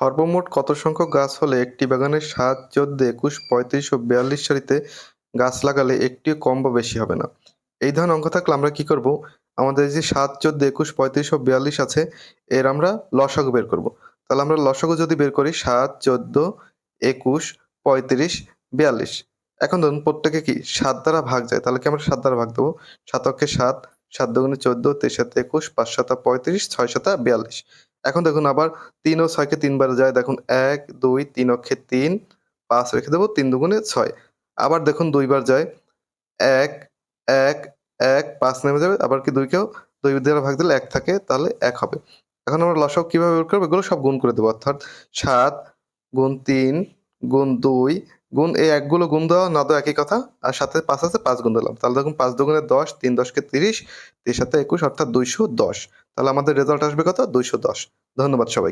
সর্বমোট কত সংখ্যক গাছ হলে একটি বাগানের ৭, ১৪, ২১, ৩৫ ও ৪২ সারিতে গাছ লাগালে একটিও কম বা বেশি হবে না? এই ধরনের অঙ্ক থাকলে আমরা কি করব? আমাদের এই যে ৭, ১৪, ২১, ৩৫ ও ৪২ আছে, এর আমরা লসাগু বের করব। তাহলে আমরা লসাগু যদি বের করি ৭, ১৪, ২১, ৩৫, ৪২। এখন ধরুন প্রত্যেকে কি ৭ দ্বারা ভাগ যায়। তাহলে কি আমরা ৭ দ্বারা ভাগ দেব? ৭ অক্ষে ৭, ৭ দুগুণে ১৪, ৩ সাতে ২১, ৫ সাতা ৩৫, ৬ সাতা ৪২। এখন দেখুন আবার ৩ ও ৬ কে ৩ বার যায়। দেখুন ১, ২, ৩ অক্ষে ৩, ৫ রেখে দেব, ৩ দুগুণে ৬। আবার দেখুন ২ বার যায়। ১, ১, ১, ৫ নেমে যাবে। আবার কি ২ কেও ২ দ্বারা ভাগ দিলে ১ থাকে, তাহলে ১ হবে। এখন আমরা লসাগু কিভাবে বের করব? এগুলো সব গুণ করে দেব। অর্থাৎ ৭ গুণ ৩ গুণ ২ গুণ এই ১ গুলো গুণ দেওয়া না দেওয়া একই কথা। আর সাথে ৫ আছে, ৫ গুণ দিলাম। তাহলে দেখুন ৫ দুগুণে ১০, ৩ ১০ কে ৩০, ৩ সাতে ২১ অর্থাৎ ২১০। তাহলে আমাদের রেজাল্ট আসবে কত? ২১০। ধন্যবাদ সবাইকে।